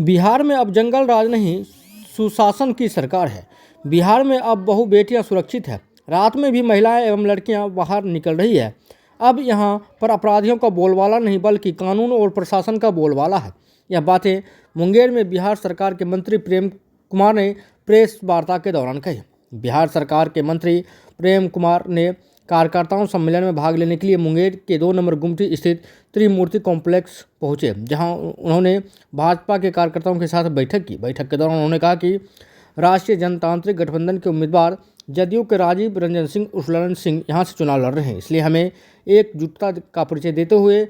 बिहार में अब जंगल राज नहीं, सुशासन की सरकार है। बिहार में अब बहु बेटियां सुरक्षित है। रात में भी महिलाएं एवं लड़कियां बाहर निकल रही है। अब यहां पर अपराधियों का बोलबाला नहीं बल्कि कानून और प्रशासन का बोलबाला है। यह बातें मुंगेर में बिहार सरकार के मंत्री प्रेम कुमार ने प्रेस वार्ता के दौरान कही। बिहार सरकार के मंत्री प्रेम कुमार ने कार्यकर्ताओं सम्मेलन में भाग लेने के लिए मुंगेर के 2 नंबर गुमटी स्थित त्रिमूर्ति कॉम्प्लेक्स पहुंचे, जहां उन्होंने भाजपा के कार्यकर्ताओं के साथ बैठक की। बैठक के दौरान उन्होंने कहा कि राष्ट्रीय जनतांत्रिक गठबंधन के उम्मीदवार जदयू के राजीव रंजन सिंह उर्फ ललन सिंह यहाँ से चुनाव लड़ रहे हैं, इसलिए हमें एकजुटता का परिचय देते हुए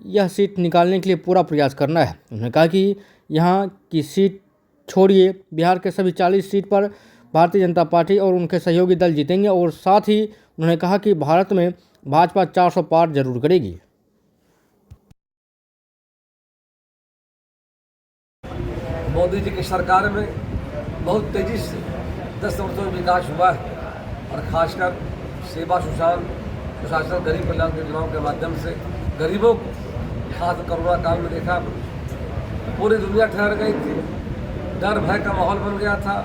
यह सीट निकालने के लिए पूरा प्रयास करना है। उन्होंने कहा कि यहाँ की सीट छोड़िए, बिहार के सभी 40 सीट पर भारतीय जनता पार्टी और उनके सहयोगी दल जीतेंगे और साथ ही उन्होंने कहा कि भारत में भाजपा 400 पार जरूर करेगी। मोदी जी की सरकार में बहुत तेजी से 10 वर्षों में विकास हुआ है और खासकर सेवा सुशासन गरीब कल्याण योजनाओं के माध्यम से गरीबों को खास कोरोना काल में देखा, पूरी दुनिया ठहर गई थी, डर भय का माहौल बन गया था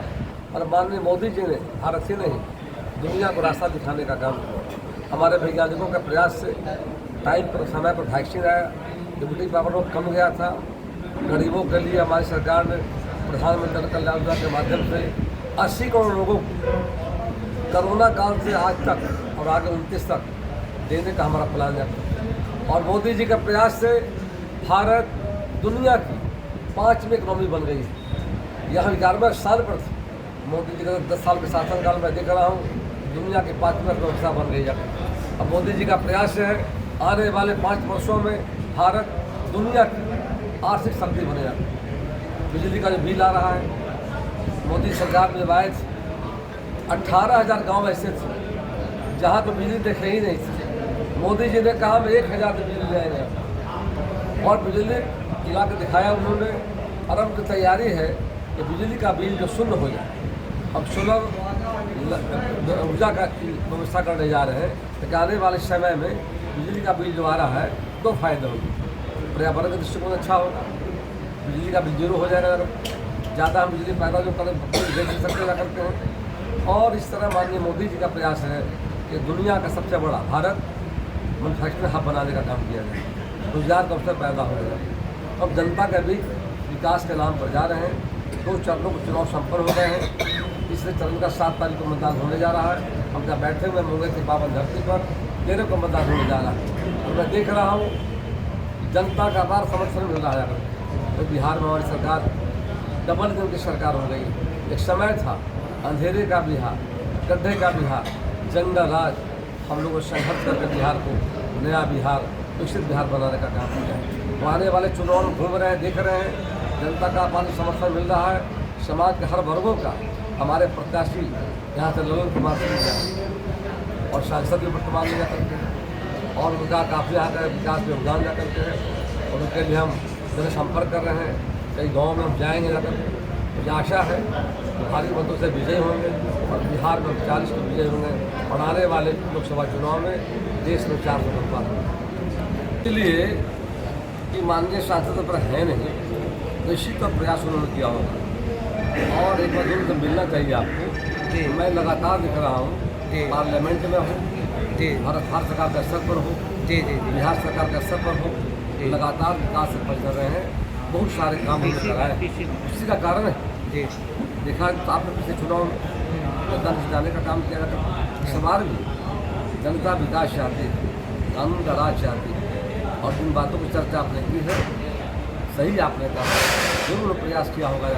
और माननीय मोदी जी ने भारत ही नहीं दुनिया को रास्ता दिखाने का काम किया। हमारे वैज्ञानिकों के प्रयास से टाइम पर समय पर वैक्सीन आया, ड्यूटी पावर लोग कम गया था। गरीबों के लिए हमारी सरकार ने प्रधानमंत्री कल्याण योजना के माध्यम से 80 करोड़ लोगों को कोरोना काल से आज तक और आगे 29 तक देने का हमारा प्लान है। और मोदी जी के प्रयास से भारत दुनिया की 5वीं इकोनॉमी बन गई है। यह 11वें स्थान पर थी। मोदी जी का 10 साल के शासनकाल में देख रहा हूँ दुनिया की 5वीं अर्थव्यवस्था बन गई है। अब मोदी जी का प्रयास है आने वाले 5 वर्षों में भारत दुनिया की आर्थिक शक्ति बनेगा। बिजली का जो बिल आ रहा है, मोदी सरकार में आए थे 18,000 गाँव ऐसे थे जहाँ तो बिजली देखे ही नहीं थी। मोदी जी ने कहा हम 1,000 बिजली लाएंगे और बिजली गिरा के दिखाया उन्होंने। और अब की तैयारी है कि बिजली का बिल जो शून्य हो जाए। अब सोलर ऊर्जा का व्यवस्था करने जा रहे हैं, लेकिन आने वाले समय में बिजली का बिल जो आ रहा है 2 फायदे होंगे। पर्यावरण का दृष्टिकोण अच्छा होगा, बिजली का बिल 0 हो जाएगा, ज़्यादा हम बिजली पैदा जो करें बेच सकते जा करते हैं। और इस तरह माननीय मोदी जी का प्रयास है कि दुनिया का सबसे बड़ा भारत मैन्युफैक्चरिंग हब बनाने का काम किया जाए, रोजगार का अवसर पैदा हो जाए। अब जनता के बीच विकास के नाम पर जा रहे हैं। 2 चरणों के चुनाव संपन्न हो गए हैं। तीसरे चरण का 7 तारीख को मतदान होने जा रहा है। हम जहाँ बैठे हुए मुंगेर की पावन धरती पर 13 को मतदान होने जा रहा है और मैं देख रहा हूँ जनता का अपार समर्थन मिल रहा है। तो बिहार में हमारी सरकार डबल इंजन की सरकार हो गई। एक समय था अंधेरे का बिहार, गड्ढे का बिहार, जंगल राज। हम लोगों संघर्ष करके बिहार को नया बिहार, विकसित बिहार बनाने का काम किया है। वो आने वाले चुनाव में घूम रहे हैं, देख रहे हैं, जनता का अपार समर्थन मिल रहा है। समाज के हर वर्गों का हमारे प्रत्याशी यहाँ से ललन कुमार सिंह और सांसद भी वर्तमान में जाकर के और उनका काफ़ी यहाँ का विकास में योगदान जा करके है और उनके लिए हम जनसंपर्क कर रहे हैं। कई गाँव में हम जाएंगे जाकर। मुझे आशा है भारी मतों से विजयी होंगे और बिहार में 40 को विजयी होंगे और आने वाले लोकसभा चुनाव में देश में 400 पर पार होंगे। इसलिए कि माननीय सांसद पर है नहीं, निश्चित का प्रयास उन्होंने किया होगा और एक बार उनसे मिलना चाहिए आपको। मैं लगातार दिख रहा हूँ, पार्लियामेंट में हूँ, भारत सरकार के स्तर पर हूँ, बिहार सरकार के स्तर पर हूँ, लगातार विकास से पहुँच रहे हैं। बहुत सारे काम हमने कराए, उसी का कारण है। देखा तो आपने पिछले चुनाव में जनता जिताने का काम किया था। इस बार भी जनता विकास चाहती है, कानून का राज चाहती है और जिन बातों की चर्चा आपने की है, सही आपने कहा, जरूर प्रयास किया होगा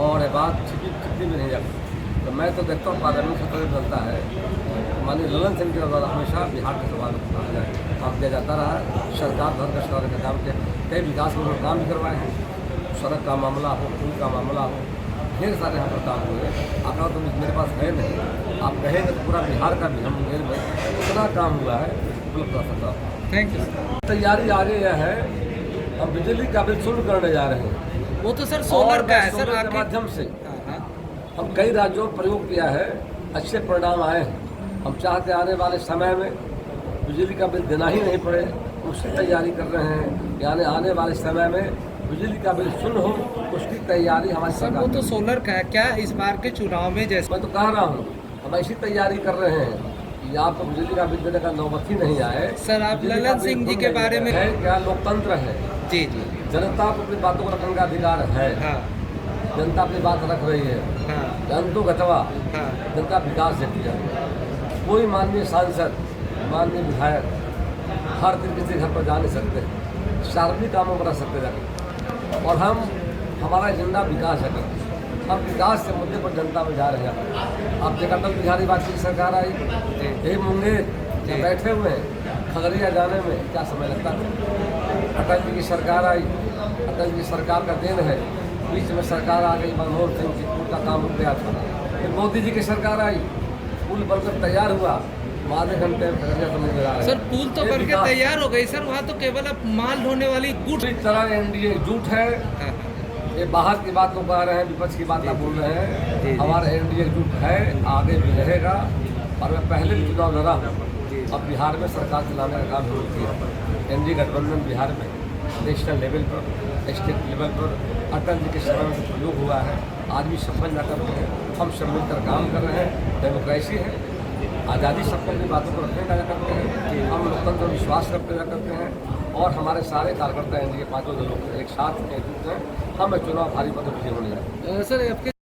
और ये बात छिपी भी नहीं जाती। तो मैं तो देखता हूँ पार्लियामेंट सत्र में बनता है, माननीय ललन सिंह के द्वारा हमेशा बिहार के सवाल में कहा जाए काम किया जाता रहा है। सरकार धर का सरकार का काम किया, कई विकास में उन्होंने काम भी करवाए हैं। सड़क का मामला हो, पुल का मामला हो, ढेर सारे यहाँ पर काम हुए। आंकड़ा तो मेरे पास है नहीं, आप कहेंगे तो पूरा बिहार का भी हम मुंगेर में इतना काम हुआ है उपलब्ध कर सकता हूँ। Thank you. तैयारी आगे यह है, हम बिजली का बिल शुरू करने जा रहे हैं। वो तो सर सोलर का है सर, के माध्यम से हम कई राज्यों में प्रयोग किया है, अच्छे परिणाम आए हैं। हम चाहते आने वाले समय में बिजली का बिल देना ही नहीं पड़े, उसकी तैयारी कर रहे हैं। यानी आने वाले समय में बिजली का बिल शून्य हो, उसकी तैयारी हमारी सर सरकार वो तो कर सोलर का है, क्या इस बार के चुनाव में जैसे मैं तो कह रहा हूँ हम ऐसी तैयारी कर रहे हैं कि आपको बिजली का बिल देने का नौबत ही नहीं आए। सर, आप बिजली का ललन बिल सिंह जी खुद के नहीं बारे में- है क्या लोकतंत्र है, जी जी जनता को अपनी बातों को रखने का अधिकार है। हाँ जनता अपनी बात रख रही है, हाँ जनता गतवा हाँ जनता विकास देखती है। कोई माननीय सांसद, माननीय विधायक हर दिन किसी घर पर जा नहीं सकते, सार्वजनिक कामों पर रह सकते जाकर। और हमारा एजेंडा विकास है, हम विकास के मुद्दे पर जनता में जा रहे हैं। अब देखा अटल बिहारी वाजपेयी की सरकार आई, यही मुंगेर में बैठे हुए हैं, खगड़िया जाने में क्या समय लगता था। अटल जी की सरकार आई, अटल जी की सरकार का देन है, बीच में सरकार आ गई, मनमोहन सिंह की पुल का काम रुक गया था। फिर मोदी जी की सरकार आई, पुल बनकर तैयार हुआ, आधे घंटे में खगड़िया समझ में आ रहा है। सर पुल तो ये बनके विकास तैयार हो गई सर, वहाँ तो केवल अब माल ढोने वाली गुड्स पूरी तरह एनडीए एकजुट है। हाँ, ये बाहर की बात को कह रहे हैं, विपक्ष की बात आप बोल रहे जी, जी। हैं। हमारा एनडीए एकजुट है, आगे भी रहेगा। और मैं पहले भी चुनाव लड़ा हूँ, अब बिहार में सरकार चलाने का काम शुरू किया। एनडीए गठबंधन बिहार में नेशनल लेवल पर, स्टेट लेवल पर अटल जी के समय में प्रयोग हुआ है, आज भी सफल न कर रहे हैं। हम सब मिलकर काम कर रहे हैं, डेमोक्रेसी है, आज़ादी सबको अपनी बातों को रखने का करते हैं। हम लोकतंत्र में विश्वास करते हैं और हमारे सारे कार्यकर्ता एनडीए पांचों दलों के एक साथ एकजुट हैं। हमें चुनाव भारी पद विजय होने जा रहे हैं। सर आपके